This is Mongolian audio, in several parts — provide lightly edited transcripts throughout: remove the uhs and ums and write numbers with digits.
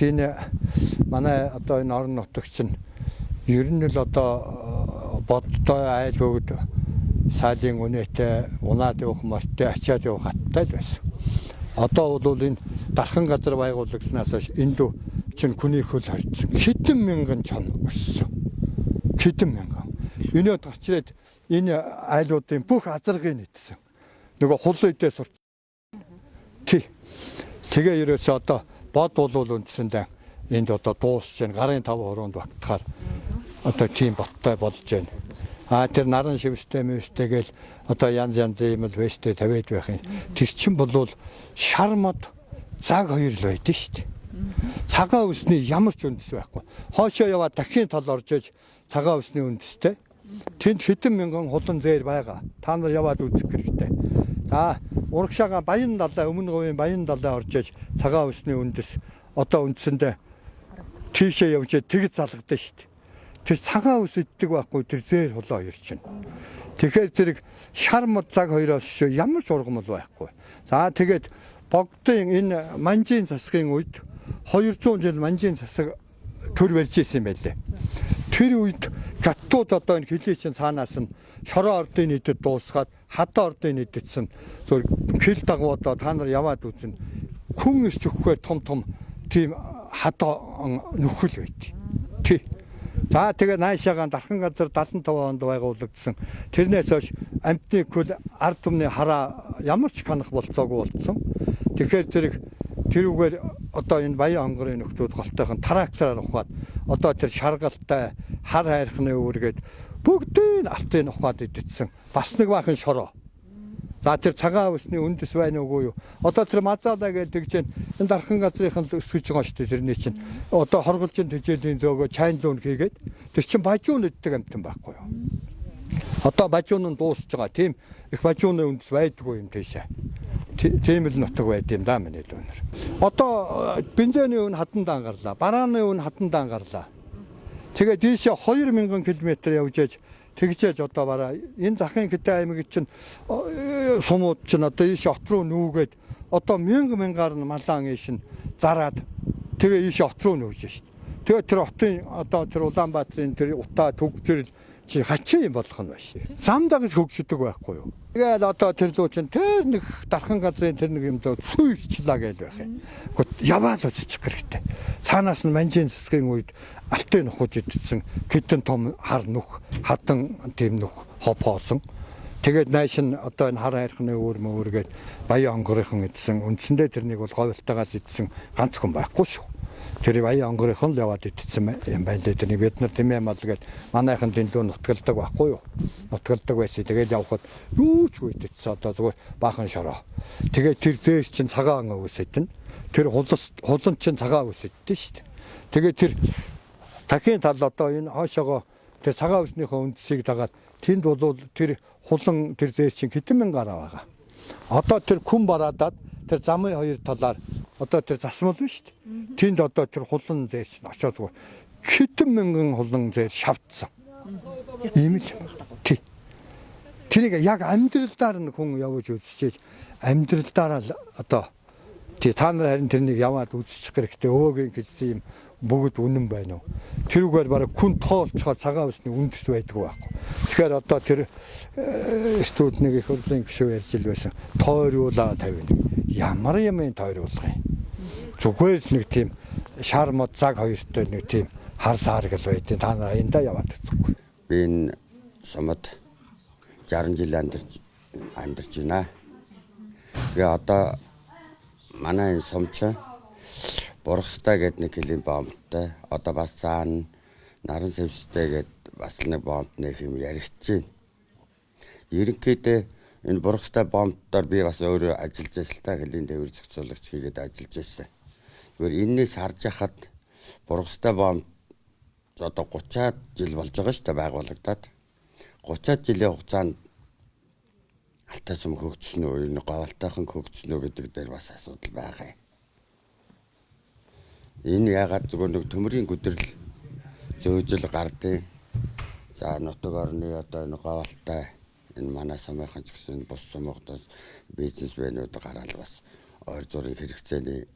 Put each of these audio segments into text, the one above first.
энэ манай одоо энэ орон нутагч нь ер нь л одоо бодтой айл өгд сайлын үнэтэй унаад явах морьтой ачаад явах хаттай л байсан. Одоо бол энэ дархан газар байгуулагдсанаас хойш энд чинь хүний хөл харьцсан. Хэдэн мянган чон өссөн. Хэдэн мянган. Өнөө гарчрээд энэ айлуудын бүх азаргыг нийтсэн. Нөгөө хул үедээ сурч. Тэгээ ерөөсөө одоо бод болвол үндсэндээ энд одоо дуусч байна. Гарын 5 хороонд багтахаар одоо тийм боттой болж байна. Тэр наран шивстэй мөвстэйгээл одоо янз янзын юм л вэстэй тавиад байх юм. Тэр чин болвол шармад цаг хоёр л байдэн шүү дээ. Цагаан үсний ямар ч үндэс байхгүй. Хоошоо яваад дахин тал орж иж цагаан үсний үндэстэй. Тэнд хэдэн мянган хулан зээл байгаа. Та нар яваад үзэх хэрэгтэй. За урагшаага Баян далай өмнө говийн Баян далай орж иж цагаан үсний үндэс одоо үндсэндээ тийшээ явж тэгж залгадсан шүү дээ. Тэр цагаан ус иддэг байхгүй тэр зээл хулаа хоёр чинь. Тэгэхээр зэрэг шармад цаг хоёроос шүү ямар ч ургамал байхгүй. За тэгээд богдын энэ манжийн засгийн үед 200 жил манжийн засаг төр барьж исэн юм байлээ. Тэр үед гаттууд одоо энэ хилээчин цаанаас нь шороо ордын нийтэд дуусгаад хадаа ордын нийтдсэн зөв хил дагуудаа та нар яваад үзэн хүн ирч өгөхгүй том тийм хадаа нөхөл байд. Тий. За тэгээ наашаагаан дархан газар 75 онд байгуулагдсан. Тэрнээс хойш амтны хөл ард түмний хараа ямар ч ханах болцоогүй болсон. Тэгэхээр тэрүүгээр одоо энэ Баян онгорын нөхдүүд голтойхон трактораар ухаад одоо тэр шаргалтай хар хайрхны үүргээд бүгдийг алтын ухаад идэтсэн. Бас нэг баахан шороо. За тэр цагаан усны үндэс байна уугүй юу? Одоо тэр мазаалаа гэж тэгж энэ дархан газрынхан л өсгөж байгаа шүү дээ тэрний чинь. Одоо хорголжин тэжээлийн зөөгөө чайн лүүн хийгээд тэр чинь бажуун иддэг амтан байхгүй юу? Одоо бажуун нь дуусж байгаа. Тийм их бажууны үндэс байдгүй юм тийшээ. Тийм л нутаг байд юм да миний л өнөр. Одоо бензиний үн хатандаа гарлаа. Барааны үн хатандаа гарлаа. Тэгээд тийшээ 2000 км явж аж тэгжээж одоо бараа энэ захын хэдэн аймаг чинь сумууд чинь одоо ийш хот руу нүүгээд одоо мянгаар нь малаан ийш нь зараад тэгээ ийш хот руу нүүж шít. Тэгээ тэр хотын одоо тэр Улаанбаатарын тэр утаа төгжрөл чи хачин юм болох нь байна. Зам дагаж хөгждөг байхгүй юу? Тэгэл одоо тэр лүү чинь тэр нэг дархан газрын тэр нэг юм зөө сүйрчлаа гээл байх юм. Гэхдээ яваал үзчих хэрэгтэй. Цаанаас нь манжийн засгийн үед алтын нухаж идсэн хэдэн том хар нүх хадан тийм нүх хоосон. Тэгээд нааш нь одоо энэ хар хайрхны өөргээд Баян онгорынхан идсэн. Үндсэндээ тэрнийг бол говьлтаагаас идсэн ганц хүн байхгүй шүү. Тэр Баян онгорынхан л яваад идсэн юм байна лээ. Тэрний бид нар тэмээ мал гээд манайхан дэндүү нутгалдаг байхгүй юу? Нутгалдаг байсан. Тэгээд явхад юу ч үйдэтсэн одоо зүгээр баахан шороо. Тэгээд тэр зээл чинь цагаан өвс идэн. Тэр хулан чинь цагаан өвс идэн шүү дээ. Тэгээд тэр дахин тал одоо энэ хоошоогоо тэр цагаан өвснийхөө үндсийг дагаад тэнд бол тэр хулан тэр зээл чинь хэдэн мянгаар байгаа. Одоо тэр күн бараадаад тэр замын хоёр талаар одоо тэр засмал байна шүү дээ. Тэнд одоо тэр хулан зээл чинь очоод зүгээр хэдэн мянган хулан зээл шавдсан. Ийм л тий. Тэрийг яг амьдралдаар нь хүн явж үзчихээж амьдралдаараа л одоо тий та нар харин тэрнийг яваад үзчих хэрэгтэй. Өөгийн хэлсэн юм бүгд үнэн байна уу? Тэрүүгээр бараг хүн тоолцохоор цагаан усны үндэс байдгүй байхгүй. Тэгэхээр одоо тэр студник их хурлын гишүүн ярьж ил байсан. Тойруулаа тавина. Ямар юм тойруулах юм? Зүгээр л нэг тийм шармод цаг хоёртой нэг тийм хар сааргал байдیں۔ Та нар аянда яваад үзэхгүй. Би энэ сумад 60 жил амьдарч байна. Тэгээ одоо манай энэ сумч Бургастай гэдэг нэг хэлийн бомбтой одоо бас цаана наран сэвстэй гэдэг бас нэг бомбны юм яригдчихээн. Ерөнхийдөө энэ Бургастай бомбдоор би бас өөрөө ажиллаж байсан л та хэлийн дэвэр зохицуулагч хийгээд ажиллаж байсан. Тэгвэл энэс харж хахад Бургастай бомб одоо 30-аад жил болж байгаа шүү дээ байгуулагдаад. 30-аад жилийн хугацаанд алтай сум хөгжсөн үү, энэ говьлтойхон хөгжсөн үү гэдэг дээр бас асуудал байгаа юм. Энэ ягаад зүгээр нэг төмрийн гүдрэл зөөжл гардыг. За нутаг орны одоо энэ говьлтай энэ манай сумынхан ч гэсэн бус сумуудаас бизнесмэнүүд гараад бас ойр зургийн хэрэгцээний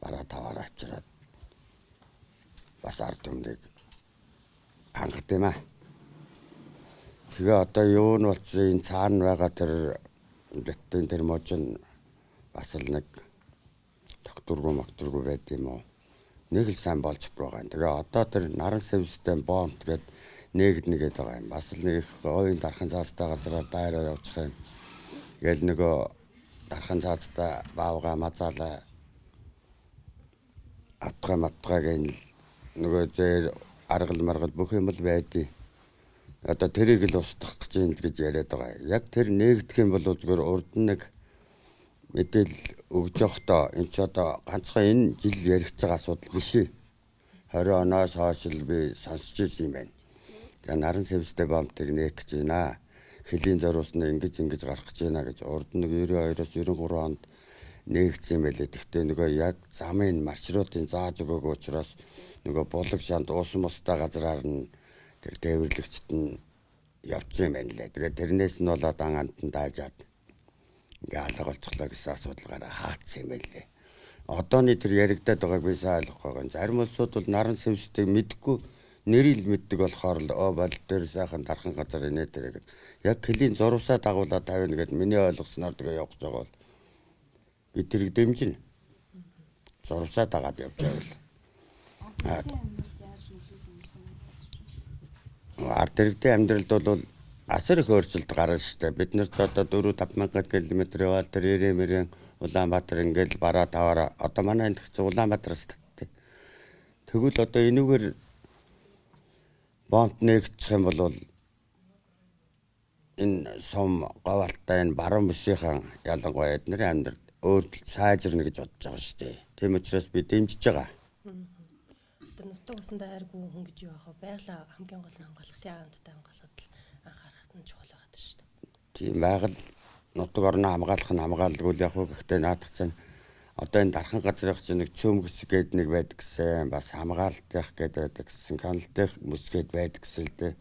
бараа таваар авчираад бас ард түмнийг хангад юм аа. Тэгээ одоо юу нь болсон энэ цаана байгаа тэр лэттэн тэр мочин бас л нэг тогтургүй байд юм уу. Нэг л сайн болж байгаа юм. Тэгээ одоо тэр наран сэвстэй бомб гээд нэгэд байгаа юм. Бас л нэг ойн дархан цаастай газараар дайраа явуучих юм. Тэгэл нөгөө дархан цаастай баавга мазаалаа матгагийн нөгөө зэр аргал маргал бүх юм л байдیں۔ Одоо тэрийг л устгах гэж яриад байгаа. Яг тэр нээгдэх юм бол зүгээр урд нэг мэдээлэл өгж явахдаа энэ ч одоо ганцхан энэ жил ярих байгаа асуудал биш ээ. 20 оноос хойш л би сонсч ирсэн юм байна. За наран сэвстэй бомбтыг нээх гэж байна. Хөлийн зориулснаа ингэж гарах гэж байна гэж урд нэг 92-оос 93 онд нээгдсэн юм байлээ. Тэгтээ нөгөө яг замын маршрутын зааж өгөөгүй учраас нөгөө булаг шанд уусан мостой газраар нь тэр тээвэрлэгчд нь явцсан юм байна лээ. Тэгээд тэрнээс нь болоод анганд нь даажаад ингээ алга болчихлоо гэсэн асуудалгаараа хаацсан юм байлээ. Одооний тэр яригадаад байгааг би сайн ойлгохгүй байгаа. Зарим улсууд бол наран сэвстэй мэдгүй нэрийг мэддэг болохоор л бол дээр сайхан дархан газар инээ тэрэг. Яг хөлийн зурвасаа дагуулаад тавина гэд миний ойлгосноор тэгээ явах гэж байгаа бол бид тэрийг дэмжинэ. Зурвасаа дагаад явж байвал. Ард иргэдийн амьдралд бол асар их өөрчлөлт гарна шүү дээ. Бид нарт одоо 4-5 мянган км яваад тэр Ирээ-мэрэн Улаанбаатар ингээл бараа таваараа одоо манай энэ хэвчээ Улаанбаатараас татдаг. Тэгвэл одоо энүүгээр бомб нээгдчих юм бол энэ сум говалттай энэ баруун бүсийнхэн ялангуяа эднэрийн амьдрал өөр сайжирна гэж бодож байгаа шүү дээ. Тийм учраас би дэмжиж байгаа. Тэр нутаг усандаа айргүй хүн гэж юу аах байгалаа хамгийн гол нь хамгаалах, тий аамттай хамгаалахад л анхаарах нь чухал байгаа шүү дээ. Тийм байгаль нутаг орноо хамгаалах нь хамгаалгүй яг хөө гэхдээ наадах чинь одоо энэ дархан газрын чинь нэг цөмгс гээд нэг байдаг гэсэн бас хамгаалтах гээд байдаг гэсэн каналтай мөс гээд байдаг гэсэн л дээ.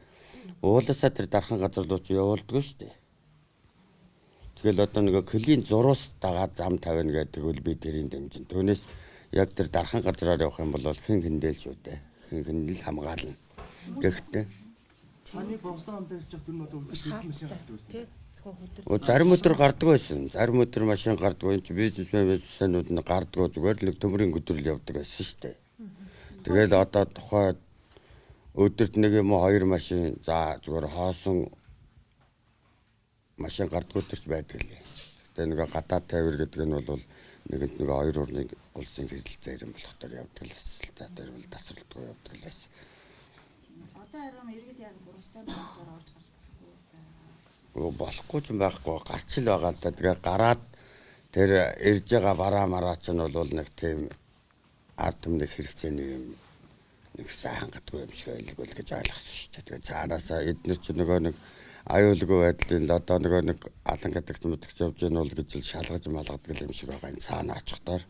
Уулаасаа тэр дархан газар руу чи явуулдаг шүү дээ. Тэгэл одоо нэг хөлийн зурус дагаад зам тавина гэдэг үл би тэрийг дэмжин. Түүнээс яг тэр дархан газраар явах юм бол хэн хэндэл шүү дээ. Хэн хэндэл хамгаална. Гэхдээ Таны богцоон дээр ч юм одоо машин гардаг байсан. Зарим өдөр гардаг байсан. Зарим өдөр машин гардаг. Энд бизнесмэнүүд нь гардаг зүгээр л нэг төмрийн өдрөл явдаг байсан шүү дээ. Тэгээд одоо тухай өдөрт нэг юм уу 2 машин за зүгээр хоосон машин гардаг өдөрч байдаг лээ. Тэгээд нэг гадаад тавир гэдэг нь бол нэгэнт нэг 2 урны улсын хэрэгэлцээр юм болохоор явдаг л байсан. За тэр бол тасралтгүй явдаг л байсан. Одоо харин иргэд яг бурамстай байдлаар орж гарч болохгүй. Болохгүй ч байхгүй гарч л байгаа л да. Тэгээ гараад тэр ирж байгаа бараа мараа ч нь бол нэг тийм ард түмний хэрэгцээний юм нэг сайн хангадгүй юм шиг ойлгол гэж ойлгосон шүү дээ. Тэгээ цаанаасаа эдгээр ч нөгөө нэг аюулгүй байдлын л одоо нөгөө нэг алан гэдэгт мэдгч явж гэн бол гэж шалгаж малгадаг юм шиг байгаа энэ цаана очихдоор.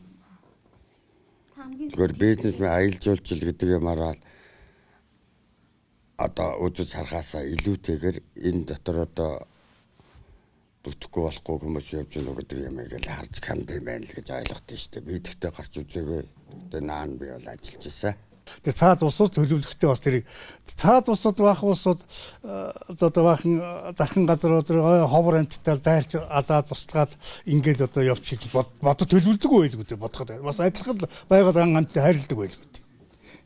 Тэгэхээр бизнесмен аялал жуулчлал гэдэг юмараа одоо үзэж харахаасаа илүүтэйгээр энэ дотор одоо бүтэхгүй болохгүй хүмүүс явж гэнэ гэдэг юм яг л харж ханд юм байна л гэж ойлгохтой шүү дээ. Би тэгтээ гарч үзээгүй. Тэгээ наан би бол ажиллаж байсан. Тэгээ цаад улсууд төлөвлөхтэй бас тэрийг цаад улсууд баах улсууд одоо баахан дархан газрууд ховор амттай дайрч адаад устгаад ингээл одоо явчих бодо төлөвлөдөг байлгүй дээ бодоход. Бас адилхан байгаад амттай хайрладаг байлгүй.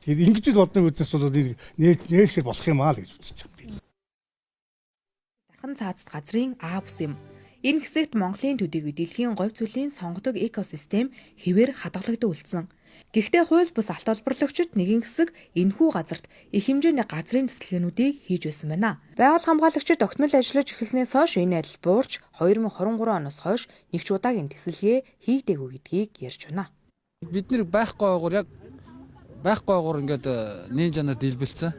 Тэгээд ингэж л бодны үдээс бол нээхээр болох юм аа л гэж үзэж байна. Дархан цаазд газрын А бус юм. Энэ хэсэгт Монголын төдийгүй дэлхийн говь зүйлийн сонгодог экосистем хэвээр хадгалагдсан үлдсэн. Гэхдээ хууль бус алт олборлогчид нэгэн хэсэг энэхүү газарт их хэмжээний газрын цэцлэгээнүүдийг хийж байсан байна. Байгаль хамгаалагчид тогтмол ажиллаж эхэлснээс хойш энэ адил буурч 2023 оноос хойш нэг ч удаагийн тэсэлгээ хийгдээгүй гэдгийг ярьж байна. Бид нэр байхгүй байгуур ингээд нээн жанаар дэлбэлцсэн.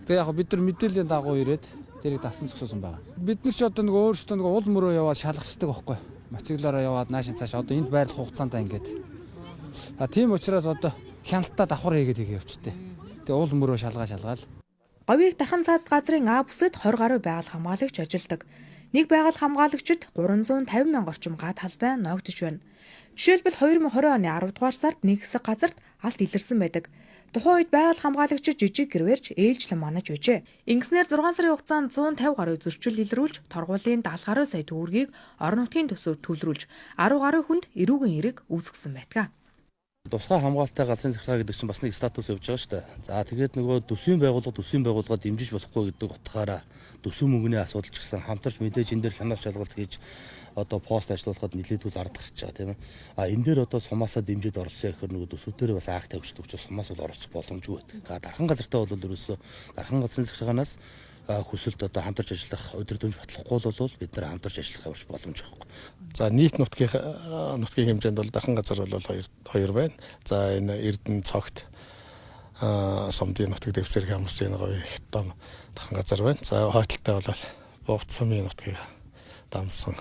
Тэгээ яг бид нар мэдээллийн дагуу ирээд тэрийг дасан зогсоосон байгаа. Бид нар ч одоо нэг өөрсдөө нэг уул мөрөө яваад шалгацдаг байхгүй. Мотоциклаараа яваад наашин цааш одоо энд байрлах хугацаанд ингээд. Тийм учраас одоо хяналтаа давхар хийгээд явчихдээ. Тэгээ уул мөрөө шалгаал. Говийг дархан цаазд газрын А бүсэд 20 гаруй байгаль хамгаалагч ажилладаг. Нэг байгаль хамгаалагчид 350 мянга орчим га талбай ноогдож байна. Жишээлбэл 2020 оны 10 дугаар сард нэг хэсэг газарт алт илэрсэн байдаг. Тухайн үед байгаль хамгаалагчид жижиг гэрвэрч ээлжлэн манаж байжээ. Ингэснээр 6 сарын хугацаанд 150 гаруй зөрчил илрүүлж, торгуулийн 70 гаруй сая төгрөгийг орон нутгийн төсөв төлрүүлж, 10 гаруй хүнд эрүүгийн хэрэг үүсгэсэн байдаг. Тусгай хамгаалалттай газрын захиргаа гэдэг чинь бас нэг статус явж байгаа шүү дээ. За тэгээд нөгөө төсвийн байгууллага дэмжиж болохгүй гэдэг утгаараа төсвийн мөнгөний асуудал ч гэсэн хамтарч мэдээж энэ дээр хянах шалгалт хийж одоо пост ажиллуулахад нэлээдгүй зардал гарч байгаа тийм ээ. Энэ дээр одоо сумаасаа дэмжиж оролцсон гэхээр нөгөө төсвүүдээр бас акт тавьчихдаг учраас сумаас бол оролцох боломжгүй байдаг. Дархан газартаа бол ерөөсөө дархан газрын захиргаанаас хүсэлт одоо хамтарч ажиллах удирдамж батлахгүй бол бид нар хамтарч ажиллах явж боломжгүй байхгүй. За нийт нутгийн хэмжээнд бол дархан газар бол хоёр байна. За энэ Эрдэнэ цогт сумдын нутаг дэвсгэр хамсын гоё их том дархан газар байна. За хойдолтой бол Бовт сумын нутгийг дамсан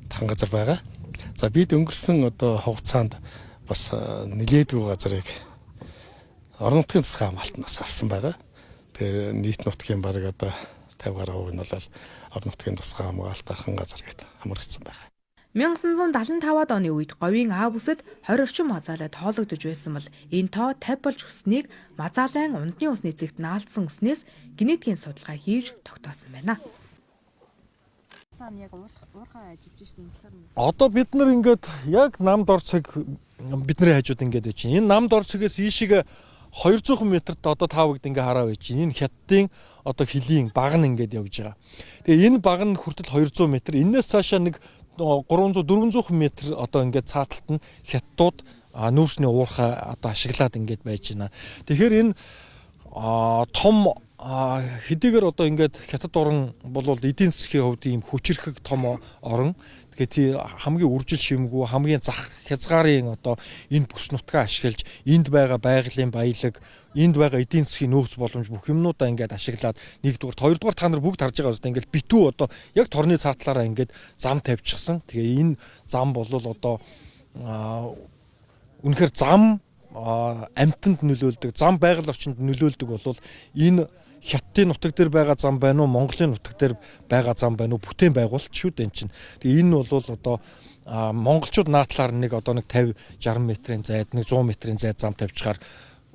дархан газар байгаа. За бид өнгөрсөн одоо хугацаанд бас нэлээдгүй газрыг орон нутгийн тусгай хамгаалтнаас авсан байгаа. Тэгээ нийт нутгийн бараг одоо 50 гаруй хувь нь бол орон нутгийн тусгай хамгаалалт дархан газар гэд хамрагдсан байна. 1975-ад оны үед говийн А бүсэд 20 орчим мазаалай тоологдож байсан бол энэ тоо 50 болж өснгийг мазаалайн ундны усны эзэгт наалдсан үснээс генетикийн судалгаа хийж тогтоосон байна. Цаана яг уурхай ажиллаж шин талаар. Одоо бид нар ингээд яг намд орцог бидний хажууд ингээд байж байна. Энэ намд орцогоос ийшээ 200 метрт одоо таавагд ингээ хараа байж байна. Энэ хятадын одоо хилийн баг нь ингээд явж байгаа. Тэгээ энэ баг нь хүртэл 200 м. Энээс цаашаа нэг 300-400 метр одоо ингээд цааталт нь хятадууд нүүрсний уурхай одоо ашиглаад ингээд байж байна. Тэгэхээр энэ том хэдийгээр одоо ингээд хятад орн бол эдийн засгийн хувьд ийм хүчирхэг том орн. Тэгэхээр хамгийн үржил шимгүү хамгийн зах хязгаарын одоо энэ бүс нутгаа ашиглаж энд байгаа байгалийн баялаг, энд байгаа эдийн засгийн нөөц боломж бүх юмнуудаа ингээд ашиглаад нэгдүгээр, хоёрдугаар та нар бүгд харж байгаа үстэй ингээд битүү одоо яг торны цаатлаараа ингээд зам тавьчихсан. Тэгээ энэ зам бол одоо үнэхээр зам амьтанд нөлөөлдөг, зам байгаль орчинд нөлөөлдөг бол энэ Хятадын нутаг дээр байгаа зам байна уу, Монголын нутаг дээр байгаа зам байна уу, бүтээн байгуулалт шүү дээ энэ чинь. Тэгээ энэ бол одоо монголчууд наадлаар нэг одоо нэг 50-60 метрийн зайд, нэг 100 метрийн зайд зам тавьчихаар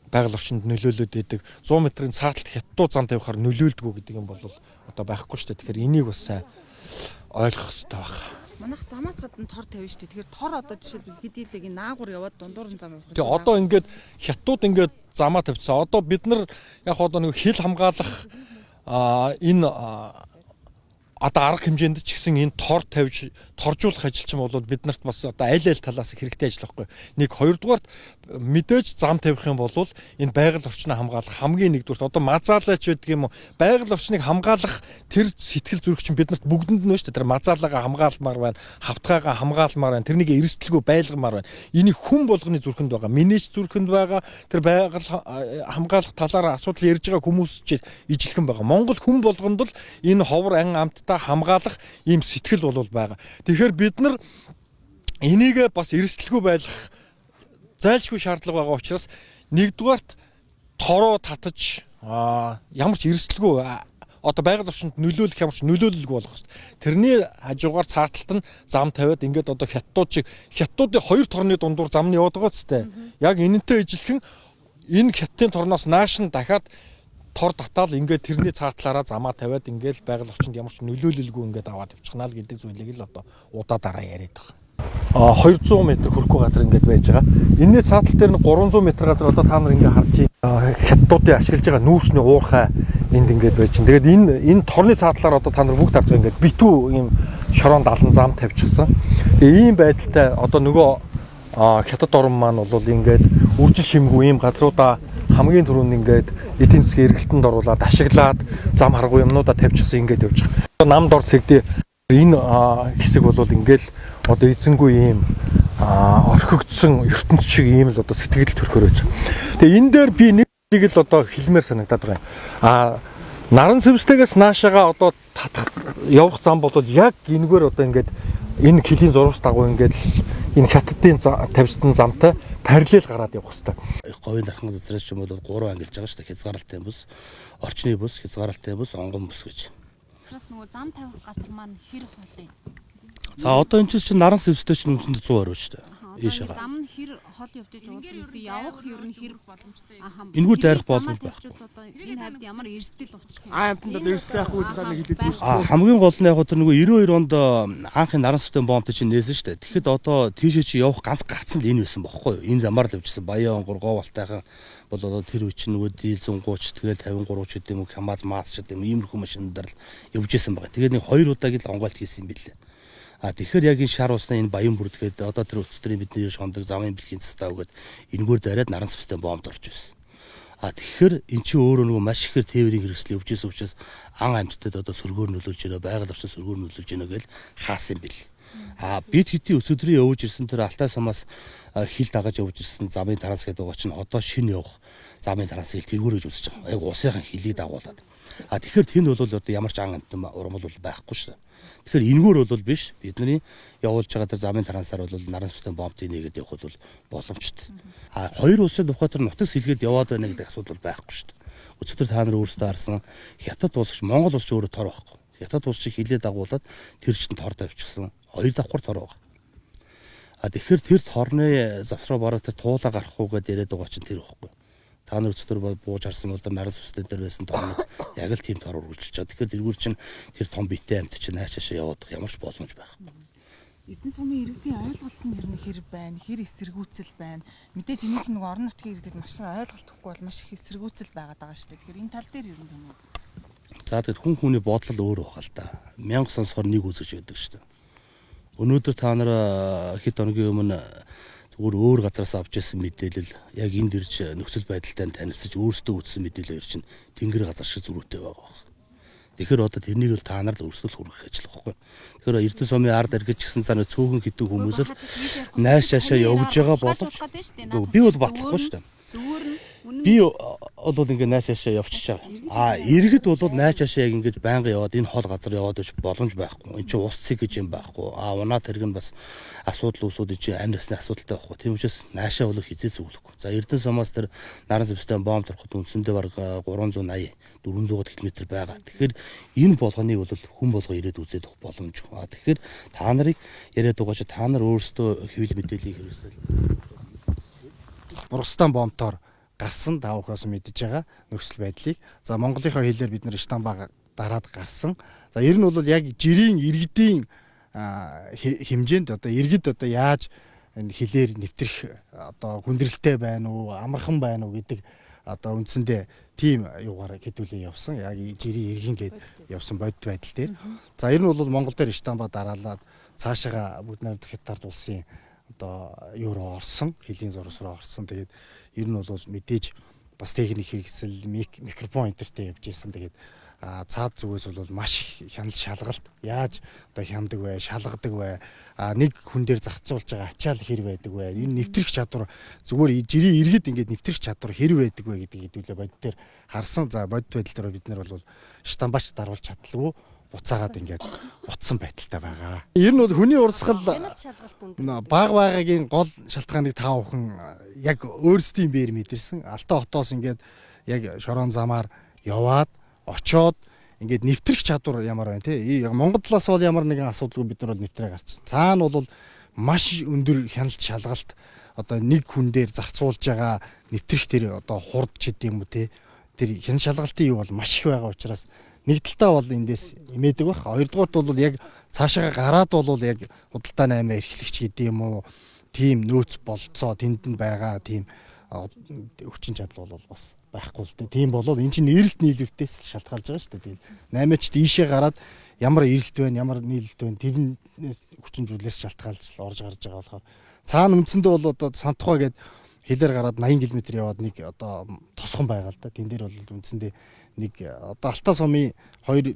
байгаль орчинд нөлөөлөд идэг. 100 метрийн цааталт хятадууд зам тавихаар нөлөөлдгөө гэдэг юм бол одоо байхгүй шүү дээ. Тэгэхээр энийг бас сайн ойлгох хэрэгтэй байна. Манайх замаас гадна тор тавина шүү дээ. Тэгэхээр тор одоо жишээлбэл хэдийлэг энэ наагур яваад дундуур нь зам явах. Тэгээ одоо ингээд хятадууд ингээд замаа тавьчихсан. Одоо бид нар яг одоо нэг хил хамгаалах энэ одоо арга хэмжээнд ч гэсэн энэ тор тавьж торжуулах ажил чинь бол биднэрт бас одоо аль талаас хэрэгтэй ажил байхгүй. Нэг хоёрдугаарт мэдээж зам тавих юм бол энэ байгаль орчныг хамгаалах хамгийн нэгдүгürt одоо мазаалаач гэдэг юм уу байгаль орчныг хамгаалах тэр сэтгэл зүрх чинь биднэрт бүгдэнд нь байна шүү дээ. Тэр мазаалаагаа хамгаалмаар байна, хавтгаагаа хамгаалмаар байна, тэрнийг эрсдэлгүй байлгамаар байна. Энийг хүн болгоны зүрхэнд байгаа, минийч зүрхэнд байгаа, тэр байгаль хамгаалах талаараа асуудал ярьж байгаа хүмүүс ч ижилхэн байгаа. Монгол хүн болгонд л энэ ховор ан амт хамгаалах ийм сэтгэл бол байгаа. Тэгэхээр бид нар энийг бас эрсдэлгүй байлгах зайлшгүй шаардлага байгаа учраас нэгдүгээрт тороо татаж ямар ч эрсдэлгүй одоо байгаль орчинд нөлөөлөх ямар ч нөлөөлөлгүй болох хэрэгтэй. Тэрний хажуугаар цааталт нь зам тавиад ингээд одоо хятадуудын хоёр торны дундуур зам нь яваад байгаа ч яг энэнтэй ижилхэн энэ хятадын торноос нааш нь дахиад тор татаал ингээд тэрний цаатлаараа замаа тавиад ингээд байгаль орчинд ямар ч нөлөөлөлгүй ингээд аваад явчихнаа л гэдэг зүйлийг л одоо удаа дараа яриад байгаа. 200 м хүрэхгүй газар ингээд байж байгаа. Энэний цаатал дээр нь 300 м газар одоо та нар ингээд харж байна. Хятадуудын ашиглаж байгаа нүүрсний уурхай энд ингээд байж байна. Тэгээд энэ торны цаатлаар одоо та нар бүгд харж байгаа ингээд битүү ийм шорон далан зам тавьчихсан. Тэгээ ийм байдалтай одоо нөгөө хятад орн маань бол ингээд үржил шимгүй ийм газруудаа хамгийн түрүүнд ингээд эдийн засгийн эргэлтэнд оруулаад ашиглаад зам харгуй юмнуудаа тавьчихсан ингээд явж байгаа. Намд ор цэгдээ энэ хэсэг бол ингээл одоо эзэнгүй ийм орхигдсон ертөнц шиг ийм л одоо сэтгэл төрхөөр байж байгаа. Тэгээ энэ дээр би нэг л одоо хэлмээр санагдаад байгаа юм. Наран сэвсдэгээс наашаага одоо явах зам бол яг энэгээр одоо ингээд энэ хилийн зурвас дагуу ингээд энэ хятадын тавьсан замтай параллел гараад явах хэрэгтэй. Говийн дархан газраас ч юм бол 3 ангилж байгаа шүү дээ. Хязгаарлалтын бус, орчны бус, хязгаарлалтын бус, онгон бус гэж. захираас нөгөө зам тавих газар маань хэр хол юм? За одоо энэ чинь наран сэвстэй чинь үндсэндээ 100 орой шүү дээ. Ийш байгаа. Зам нь хэр хол явж иж уулзсан явах ер нь хэр боломжтой. Энгүүр дайрах боломж байхгүй. Энэ хавьд ямар эрсдэл учрах юм? Амтнд одоо эрсдэл байхгүй та нэг хэлээд байна. Хамгийн гол нь яг тэр нөгөө 92 онд анхын наран сэвстэй бомб чинь нээсэн шүү дээ. Тэгэхэд одоо тийшээ чи явах ганц гарцсан л энэ байсан бохоггүй юу? Энэ замаар л явжсэн. Баян гургоо болтойхан бол одоо тэр үе чинь нөгөө дийл 130 тэгэл 53 ч гэдэг юм уу, КАМАЗ маас ч гэдэг юм иймэрхүү машинаар л явжсэн байгаа. Тэгээд нэг 2 удаагийн л онгойлт хийсэн юм билээ. Тэгэхээр яг энэ шар усны энэ баян бүрдгээд одоо тэр өцтрийн бидний шондог замын бэлгийн цэстаа өгөөд энэгээр дараад наран сэвстэй бомбд орж ирсэн. Тэгэхээр эн чинь өөрөө нөгөө маш ихээр тээврийн хэрэгсэл явжсэн учраас ан амьтдад одоо сөргөөр нөлөөлж байна, байгаль орчин сөргөөр нөлөөлж байна гэж хаасан бил. Бид хэдий өцөдрийн явж ирсэн тэр Алтай сумаас хил дагаж явж ирсэн замын таранс гэдэг байгаа чинь одоо шинэ явах замын тарансыг тэргүүрэж үзэж байгаа. Яг усынхан хилийг дагуулад. Тэгэхээр тэнд бол одоо ямар ч ан амьтан урмал бол байхгүй шүү дээ. Тэгэхээр энэгээр бол биш. Бидний явуулж байгаа тэр замын тарансаар бол наран сэвстэй бомб нээгээд явах бол боломжтой. Хоёр улсын тухай тэр нутаг сэлгээд яваад байна гэдэг асуудал байхгүй шүү дээ. Өчигдөр та нар өөрсдөө харсан Хятад улс Монгол улс ч өөрөө тор байхгүй. Хятад улс чи хилээ дагуулад тэр чинь тор тавьчихсан. Хоёр давхар тор байгаа. Тэгэхээр тэр торны завсраа бараг тэр туулаа гарахгүй гэдээ яриад байгаа чинь тэр байхгүй. Та нар өчигдөр бууж харсан бол наран сэвстэй дээр байсан торнууд яг л тийм тор үргэлжилж байгаа. Тэгэхээр тэргүүр чинь тэр том биетэй амьд чинь хаашаа яваад ямар ч боломж байхгүй. Эрдэнэ сумын иргэдийн ойлголт нь ер нь хэр байна, хэр эсэргүүцэл байна. Мэдээж энэ чинь нөгөө орон нутгийн иргэдэд маш ойлголт өгөхгүй бол маш их эсэргүүцэл байгаад байгаа шүү дээ. Тэгэхээр энэ тал дээр ер нь юм уу? За тэгэхээр хүн хүний бодол өөр байгаа л да. 1000 сонсохоор нэг үзэж байдаг шүү дээ. Өнөөдөр та нар хэд хоногийн өмнө өөр газараас авч ирсэн мэдээлэл яг энд ирж нөхцөл байдалтай танилцж өөрсдөө үзсэн мэдээлэл чинь тэнгэр газар шиг зөрүүтэй байгаа. Тэгэхээр одоо тэрнийг л та нар л өөрсдөө хүргэх ажил байхгүй. Тэгэхээр Эрдэнэ сумын ард иргэж гисэн цаана цөөхөн хитэн хүмүүс л нааш шашаа явж байгаа боловч би бол батлахгүй шүү дээ. Би бол ингээ нааш шашаа явчихж байгаа. Иргэд бол нааш шашаа яг ингээ байнга яваад энэ хол газар яваад байж боломж байхгүй. Энд чинь ус цэг гэж юм байхгүй. Унаа тэрэг нь бас асуудал үүсүүд чинь амь насны асуудалтай байхгүй. Тийм учраас наашаа бол хизээ зөвлөхгүй. За Эрдэнэ сумаас тэр наран сэвстэй бомб тороход үндсэндээ бараг 380 400 км байгаа. Тэгэхээр энэ болгоныг бол хүн болго ирээд үзээд авах боломжгүй. Тэгэхээр та нарыг яриад байгаа чи та нар өөрсдөө хэвлэл мэдээллийг хэрэгсэл Бургастан бомбтоор гарсан давхаас мэдж байгаа нөхцөл байдлыг. За Монголынхаа хэлээр бид нэр Штамбаг дараад гарсан. За ер нь бол яг жирийн иргэдийн хэмжээнд одоо иргэд одоо яаж энэ хэлээр нэвтрэх одоо хүндрэлтэй байна уу, амархан байна уу гэдэг одоо үндсэндээ тийм юугаар хэдүүлээ явсан. Яг жирийн иргэн гээд явсан бодит байдал дээр. За ер нь бол Монгол дээр Штамбаг дараалаад цаашаага бүгд найрамдах Хятад улсын одоо евро орсон, хэлийн зурс руу орсон. Тэгээд ер нь бол мэдээж бас техник хэрэгсэл, микрофон энтертэй явж ирсэн. Тэгээд цаад зүгээс бол маш их хяналт шалгалт яаж одоо хямдаг вэ, шалгадаг вэ, нэг хүн дээр зарцуулж байгаа ачаал хэр байдаг вэ, энэ нэвтрэх чадвар зүгээр жирийн иргэд ингээд нэвтрэх чадвар хэр байдаг вэ гэдэг хэдүүлээ бодит дээр харсан. За бодит байдал дээр бид нар бол Штамбач даруулж чадлаггүй буцаагаад ингээд утсан байдалтай байгаа. Ер нь бол хүний урсгал баг байгаагийн гол шалтгааныг таавхан яг өөрсдийн бээр мэдэрсэн. Алтай хотоос ингээд яг шорон замаар яваад очоод ингээд нэвтрэх чадвар ямар байна те. Монгол талаас бол ямар нэгэн асуудалгүй бид нар бол нэвтрээ гарч. Цаана бол маш өндөр хяналт шалгалт одоо нэг хүн дээр зарцуулж байгаа нэвтрэх тэр одоо хурд ч гэдэм юм уу те. Тэр хяналт шалгалтын юу бол маш их байгаа учраас нэг талтаа бол эндээс имээдэг байх. Хоёрдугаарт бол яг цаашаа гараад бол яг худалдаа 8 эрхлэгч гэдэг юм уу тийм нөөц болцоо тэнд нь байгаа тийм хүчин чадал бол бас байхгүй л дээ. Тийм болоод эн чинь нэрэлт нийлүүлэлтээс шалтгаалж байгаа шүү дээ. Тийм 8-ч ийшээ гараад ямар эрэлт байна, ямар нийлэлт байна тэрнээс хүчинжүүлээс шалтгаалж орж гарч байгаа болохоор цаана үндсэндээ бол одоо Сантухаа гээд хэлээр гараад 80 км яваад нэг одоо тосгон байгаа л да. Тэн дээр бол үндсэндээ нэг одоо Алтай сумын 2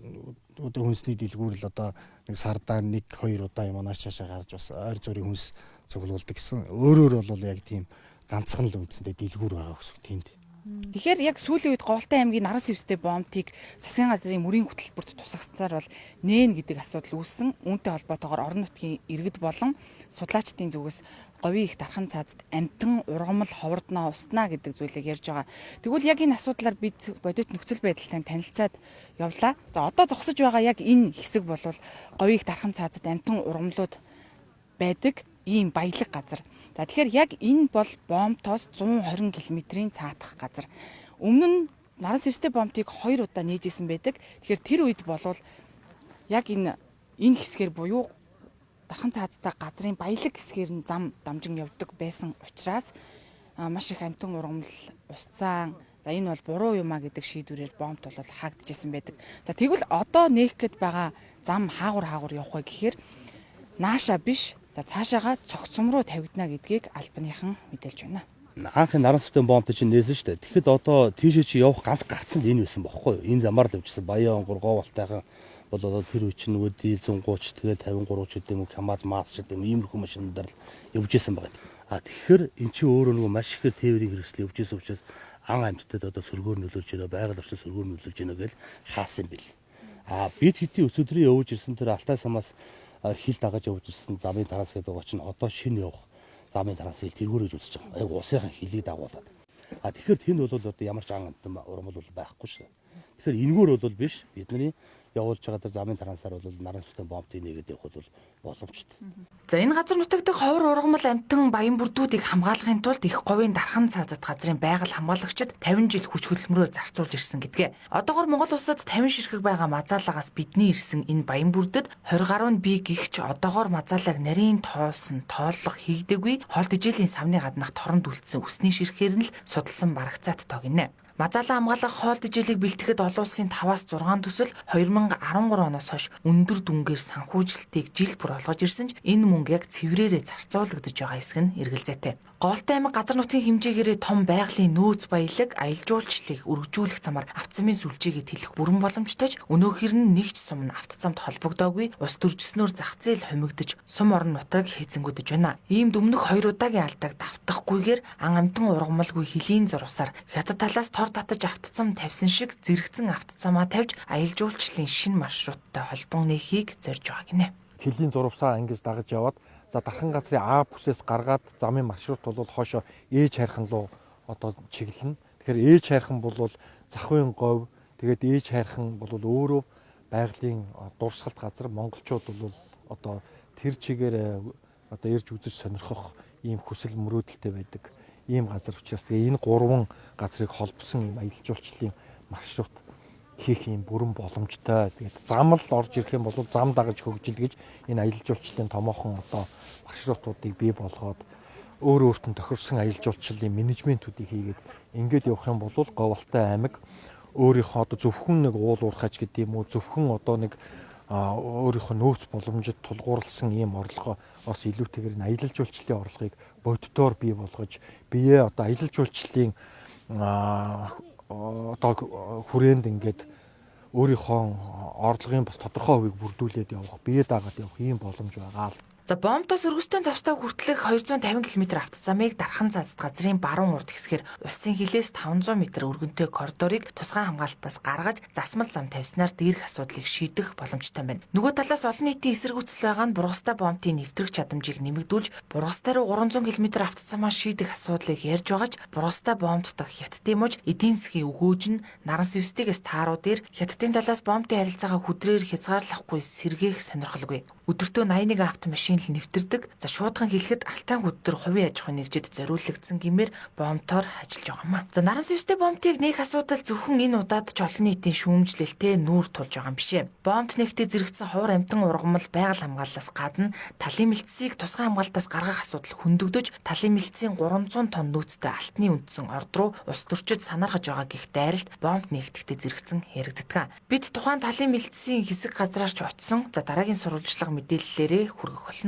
одоо хүнсний дэлгүүр л одоо нэг сардаа 1-2 удаа юм ааш цаашаа гарч бас ойр зүрийн хүнс цуглуулдаг гэсэн. Өөрөөр бол яг тийм ганцхан л үндсэндээ дэлгүүр байгаа гэсэн тэнд. Тэгэхээр яг сүүлийн үед Говьтай аймгийн наран сэвстэй бомбыг засгийн газрын мөрийн хөтөлбөрт тусгацсаар бол нээн гэдэг асуудал үүссэн. Үүнтэй холбоотойгоор орон нутгийн иргэд болон судлаачдын зүгээс говийн их дархан цаазд амтан ургамал ховордноо уснаа гэдэг зүйлийг ярьж байгаа. Тэгвэл яг энэ асуудлаар бид бодит нөхцөл байдалтай танилцаад явлаа. За одоо зогсож байгаа яг энэ хэсэг бол говийн их дархан цаазд амтан ургамлууд байдаг ийм баялаг газар. За тэгэхээр яг энэ бол Бомтоос 120 км-ийн цаатах газар. Өмнө нь наран сэвстэй Бомтыг 2 удаа нээжсэн байдаг. Тэгэхээр тэр үед болвол яг энэ хэсгээр буюу дархан цаазтай газрын баялаг хэсгээр нь зам дамжин явдаг байсан учраас маш их амтан ургамал усцаан. За энэ бол буруу юмаа гэдэг шийдвэрээр Бомт бол хаагдчихсан байдаг. За тэгвэл одоо нээх гээд байгаа зам хаагур явах вэ гэхээр нааша биш. За цаашаага цогцом руу тавигдана гэдгийг албаныхан мэдээлж байна. Анх наран сүтэн Бомт чинь нээсэн шүү дээ. Тэгэхэд одоо тийшээ чи явах ганц гарц нь энэ байсан бохоггүй юу? Энэ замаар л явжсэн Баян Говалтайхан бол одоо тэр үе чинь нөгөө Ди 130 тэгээд 53 ч гэдэг юм уу Камаз Маас ч гэдэг юм иймэрхүү машинуудаар л явжсэн байгаа. Тэгэхээр эн чинь өөрөө нөгөө маш ихээр тээврийн хэрэгсэл явжсэн учраас ан амьтдад одоо сөргөөр нөлөөлж байна, байгаль орчин сөргөөр нөлөөлж байна гэж хаасан бил. Бид хэдий өсөдрийн явж ирсэн тэр Алтай самаас хил дагаж явж ирсэн замын тараас гэдэг байгаа чинь одоо шинэ явах замын тараас хил тэргүүрэж үзэж байгаа. Яг усынхан хилийг дагуулад. Тэгэхээр тэнд бол одоо ямар ч ан амтан урмал бол байхгүй шүү дээ. Тэгэхээр энэгээр бол биш. Бидний явуулж байгаа тэр замын тараасаар бол наран сүтэн Бомтыг нээгээд явах бол боломжтой. За энэ газар нутагт ховор ургамал амтан баян бүрдүүдийг хамгаалахын тулд их говийн дархан цаазад газрын байгаль хамгаалагчид 50 жил хүч хөдөлмөрөөр зарцуулж ирсэн гэдгээ. Одоогор Монгол улсад 50 ширхэг байгаа мазаалагаас бидний ирсэн энэ баян бүрдэд 20 гаруй нь бий гихч одоогор мазаалаг нарийн тоолсон тооллого хийгдэггүй холд ижээлийн савны гаднах торонд үлдсэн усны ширхээр нь л судалсан барагцаат тогинэ. Мазаалаа хамгаалах хоолт ижээлийг бэлтгэхэд олон улсын 5-аас 6 төсөл 2013 оноос хойш өндөр дүнгээр санхүүжилтийг жил бүр олгож ирсэн ч энэ мөнгө яг цэврээрээ зарцуулагдаж байгаа хэсэг нь эргэлзээтэй. Говьтай аймаг газар нутгийн хэмжээгээрээ том байгалийн нөөц баялаг аялал жуулчлалыг өргөжүүлэх замаар автозамын сүлжээгээ тэлэх бүрэн боломжтой ч өнөөхөр нь нэг ч сум нь автозамд холбогдоогүй ус дүржснөөр зах зээл хумигдж сум орон нутаг хэзэнгүдэж байна. Ийм дүмнэх 2 удаагийн алдааг давтахгүйгээр ан амтан ургамалгүй хилийн зурвасаар хятад талаас тор татаж автозам тавьсан шиг зэрэгцэн автозамаа тавьж аялал жуулчлалын шинэ маршруттай холбон нээхийг зорж байгаа гинэ. Хилийн зурвасаа ангиж дагаж яваад за дархан газрын А бүсээс гаргаад замын маршрут бол хоошо ээж хайрхан руу одоо чиглэнэ. Тэгэхээр ээж хайрхан бол Захын говь, тэгээд ээж хайрхан бол өөрөө байгалийн дурсгалт газар. Монголчууд бол одоо тэр чигээр одоо ирж үзэж сонирхох ийм хүсэл мөрөөдөлтэй байдаг. Ийм газар учраас тэгээ энэ 3 газрыг холбосон ийм аялал жуулчлалын маршрут хийх юм бүрэн боломжтой. Тэгээд зам л орж ирэх юм бол зам дагаж хөгжил гэж энэ аялал жуулчлалын томоохон одоо маршрутуудыг бий болгоод өөрөөртөө тохирсон аялал жуулчлалын менежментүүдийг хийгээд ингээд явах юм бол Говьалтай аймаг өөрийнхөө одоо зөвхөн нэг уул уурхайч гэдэг юм уу зөвхөн одоо нэг өөрийнхөө нөөц боломжид тулгуурласан ийм орлогоос илүүтэйгээр энэ аялал жуулчлалын орлогыг боддоор бий болгож бие одоо аялал жуулчлалын одоо хүрээнд ингээд өөрийнхөө орлогын бас тодорхой хувийг бүрдүүлээд явах, бие даагаад явах ийм боломж байгаа. За Бомтоос өргөстөн завстай хүртэлх 250 км автозамыг дархан цаазд газрын баруун урд хэсгээр усын хилээс 500 м өргөнтэй коридорыг тусгай хамгаалтаас гаргаж засмал зам тавьснаар дээрх асуудлыг шийдэх боломжтой байна. Нөгөө талаас олон нийтийн эсэргүүцэл байгаа нь Бургастай Бомтын нэвтрэх чадамжийг нэмэгдүүлж Бургастай руу 300 км автозамаа шийдэх асуудлыг ярьж байгаа ч Бургастай Бомт дахь Хятадын мужи эдийн засгийн өгөөж нь наран сэвстигээс тааруу дээр Хятадын талаас Бомтын харилцаагаа хүдрээр хязгаарлахгүй сэргээх сонирхолгүй. Өдөртөө 81 автомашин л нэвтэрдэг. За шуудхан хэлэхэд Алтай хөддөр хувийн аж ахуйн нэгжид зориулагдсан гэмээр Бомтоор ажиллаж байгаамаа. За наран сэвстэй Бомтыг нээх асуудал зөвхөн энэ удаад ч олон нийтийн шүүмжлэлтэй нүүр тулж байгаа юм бишээ. Бомт нэхтээ зэрэгцэн ховор амтан ургамал байгаль хамгааллаас гадна талын мэлцсийг тусгай хамгаалтаас гаргах асуудал хөндөгдөж талын мэлцсийн 300 тонн нөөцтэй алтны үндсэн орд руу ус төрчид санааргаж байгаа гих дайралт Бомт нэхтэхдээ зэрэгцэн яригддаг. Бид тухайн талын мэлцсийн хэсэг газраар ч очсон. За дараагийн сурвалжлага мэдээллээрээ хүргэх болно.